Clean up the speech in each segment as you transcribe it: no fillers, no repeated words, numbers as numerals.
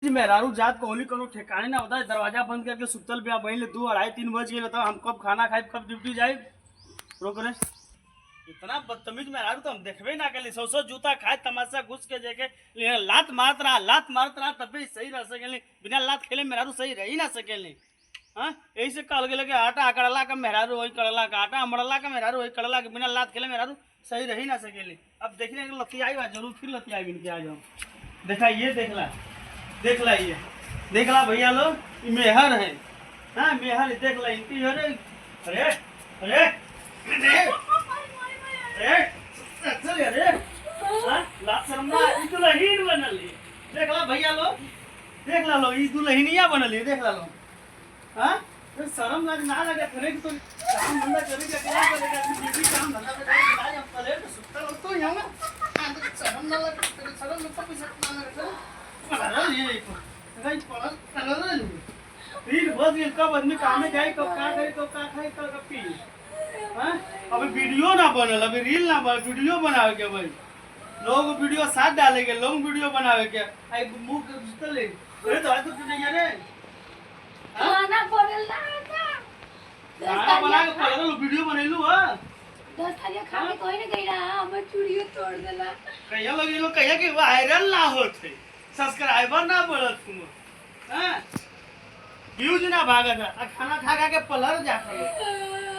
मेहरारू जात को होली कोनो ठिकाने ना होता है। दरवाजा बंद करके सुतल बिया बहन ले 2 अढ़ाई 3 बज गए। बताओ हम कब खाना खाए कब ड्यूटी जाए। रोक रे इतना बदतमीज मेहरारू तो हम देखबे ना कली। सौ जूता खाए तमाशा घुस के देखे लात मारत रहा तब भी सही रह सके। बिना लात खेले मेहरारू सही रह ही ना सके। हाँ यही से कहल गए कि आटा अकड़ला का मेहरारू वही कड़ला का, आटा अमड़ला का मेहरारू वही कड़ला के। बिना लात खेले मेहरारू सही रह ही ना सके। अब देखने लतियाई बा जरूर फिर लतियाई बिन के आ जाओ। देखा ये देख ला भैया लोग मेहर है। हाँ मेहर देख ला इनकी। अरे अरे अरे अरे अरे लात शर्म ना दुल्हन बनल। देख ला भैया लोग देख ला लो ये दुल्हनिया बनल। देख ला लो हाँ शर्म ना लगे करे तो काम धंधा करेगा क्या करेगा। बीवी काम धंधा करेगा हम पहले तो सुत्ता लोग तो यहाँ ना शर्म ना लगे। शर्म तो पैसा ना लगे कब आदमी काम में जाए कब का करे कब का खाए कब पी। अभी वीडियो ना बनल, अभी रील ना बन, वीडियो बनावे के भाई लोग वीडियो साथ डालेंगे। लोग वीडियो बनावे के आई मुंह के सुतल ले अरे तो आज तो नहीं रे खाना बोलल ना खाना बना के पहले वीडियो बनैलू। हां 10 थालियां खा के कोई ना गईला हमर चूड़ियो तोड़ देला। कहिया लगे लोग कहिया कि वायरल ना होते सब्सक्राइबर ना बढ़त तुम। हां व्यूज ना भागत है। खाना खा के पलर जाता है।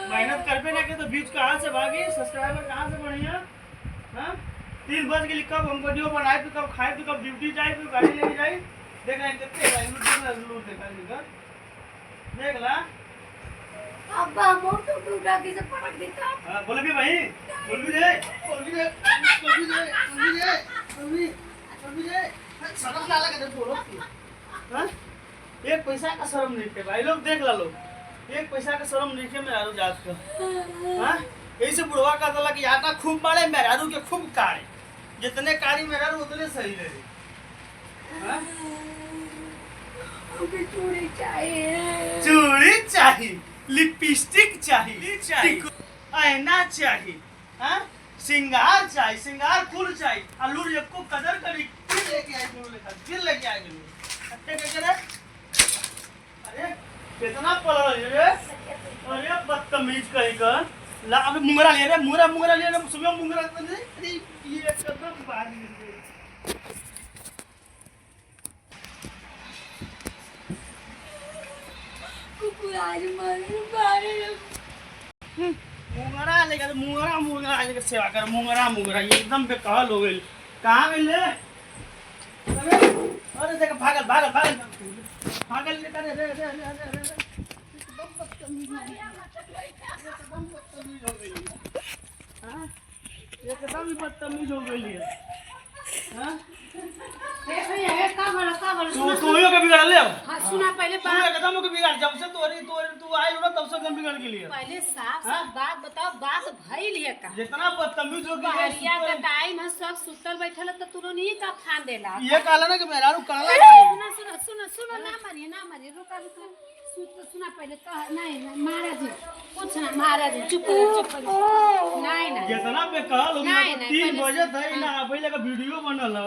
मेहनत करबे ना के तो व्यूज कहां से भागी सब्सक्राइबर कहां से बढ़िया। हां 3 बज के कब हम वीडियो बनाए तो कब खाए तो कब ड्यूटी जाए तो गाड़ी लेके जाए। देख ला कितने लूट देखा देख ला अब्बा मोर तो टूटा के से पटक देता। हां बोल भी भाई बोल भी दे शर्म ना लगे बोलो। हां एक पैसा का शर्म नहीं थे भाई लोग। देख ला लो एक पैसा का शर्म नहीं थे मेहरारू जात का। हां यही से बुढ़वा का दला कि आटा खूब मारे मेहरारू के खूब काढ़े। जितने कारी मेहरारू उतने सही रहे। हां मुझे चूड़ी चाहिए, चूड़ी चाहिए, लिपस्टिक चाहिए, आईना चाहिए, हाँ सिंगार चाहिए, सिंगार फूल चाहिए। अलूर को कदर करी फिर लेके आए फिर लेके आए अच्छे के करे। अरे कितना पलड़ रे अरे बदतमीज कहीं का ला। अबे मुंगरा ले रे मुंगरा ले रे सुबह मुंगरा अरे ये कदम बाहर आज मारे मारे मुंगरा लेकर मुंगरा लेकर सेवा कर। मुंगरा ये एकदम बेकहल हो गई। कहाँ गई ले अरे देख भागल लेकर रे एकदम बदतमीज हो गई। हाँ एकदम बदतमीज हो गई है। हाँ तू के बिगाड़ ले। हाँ सुना पहले तू एकदम के बिगाड़ जब से तू आई ना तब से एकदम बिगड़ के लिए। पहले साफ बात बताओ बात भइल है का। जितना बदतमीज हो गई बहरिया का टाइम है सब सुतल बैठल तो तू नहीं का फान देला। ये कहला ना कि मेहरारू कड़ला सुना ना मारिए रुका सुना पहले कह नहीं महाराज कुछ ना महाराज चुप नहीं जितना पे कहल हो 3 बजे थे ना पहले का वीडियो बनल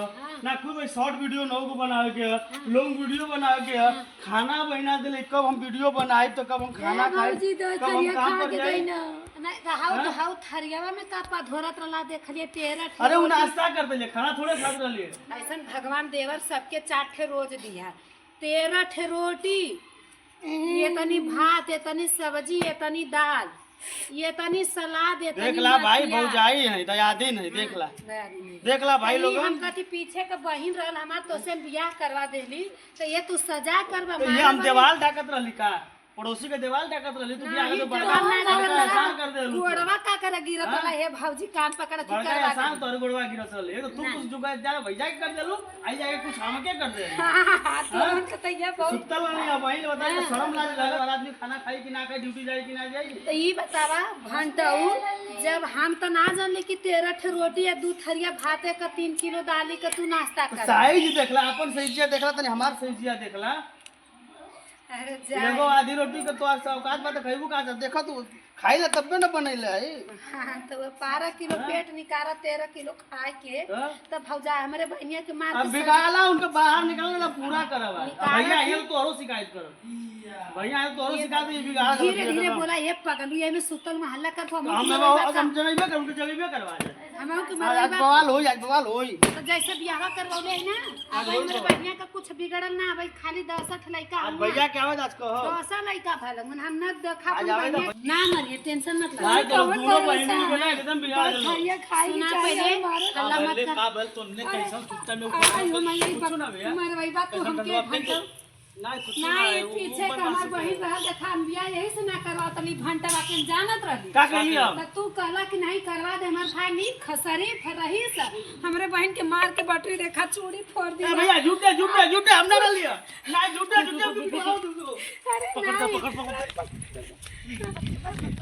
ना खूब शॉर्ट वीडियो नौ को बनावे के लॉन्ग वीडियो बनावे के खाना बना देले। कब हम वीडियो बनाए तो कब हम खाना खाए कब हम काम पर जाए नहीं हाउ थरियावा में का पा धोरत रला देखलिए 13। अरे उ नाश्ता कर देले खाना थोड़े खात रहलिए। ऐसन भगवान देवर सबके 4 ठे रोज दिया 13 ठे रोटी ये तनी भात ये तनी सब्जी ये तनी दाल ये तनी सलाद ये तनी देख ला भाई भौजाई है दयादीन है। देख ला भाई लोग हम कथी पीछे के बहिन रहल हमार तो से बियाह करवा देली तो ये तू सजा करवा। ये हम देवाल ढाकत रहली का पड़ोसी के देवाल ढाकत रहली तू बियाह के तो बड़का आसान कर देलू। गोड़वा का करे गिरत रहा हे भौजी कान पकड़ के बड़का आसान तोर गोड़वा गिरत रहली तो तू कुछ जुगाड़ जा भैया के कर देलू आई जाके कुछ हम के कर दे। तुरंत कतैया बहुत सुतल वाली अब वही बता के शर्म लाज लगे वाला आदमी खाना खाई कि ना खाई ड्यूटी जाए कि ना जाए। तो ई बतावा भंटाऊ जब हम तो ना जानले कि 13 ठे रोटी या 2 थरिया भात का 3 किलो दाली का तू नाश्ता कर। साइज देखला अपन साइजिया देखला तनी हमार साइजिया देखला। अरे एगो आधी रोटी के तो औकात बात खइबू का देखा तू खाई ला तब ना बनैले है हाँ तो 12 किलो पेट निकाला 13 किलो खाए के हाँ? तब भौजा हमारे बहनिया के मार अब के बिगाला उनका बाहर निकलने ला पूरा करवा निकाला भैया थी। ये तो औरो शिकायत करो भैया ये तो औरो शिकायत ये बिगाड़ धीरे धीरे बोला ये पगलू ये में सुतल में हल्ला कर हम हम जमीबे कर उनके जमीबे करवा दे हम के आज बवाल होई आज बवाल होई तो जैसे ब्याह करवौले है ना अब हमारे बहनिया का कुछ बिगड़ल ना अब खाली 10 लड़का आज भैया क्या आवाज आज कहो 10 लड़का भलन हम न देखा आज अपन आवे तो बहनिया ना मरिए टेंशन मत भाई लो तो दोनों बहनी को ना एकदम बिगाड़ दे खाइए सुना पहले हल्ला मत कर का बल तुमने कैसा सुत्ता में आयो मैं यही कुछ ना भैया मर वही बात तो हमके घंटा नहीं कुछ ना नहीं पीछे का हमार बहिन रहल देखा हम बियाह यही से ना करवा तली घंटा बाकी जानत रही का कही हम तो तू कहला कि नहीं करवा दे हमार भाई नी खसरी फिर रही से हमरे बहन के मार के बटरी देखा चूड़ी फोड़ दी ए भैया झूठे झूठे झूठे हमने कर लिया नहीं झूठे झूठे अरे पकड़ नहीं पकड़ पकड़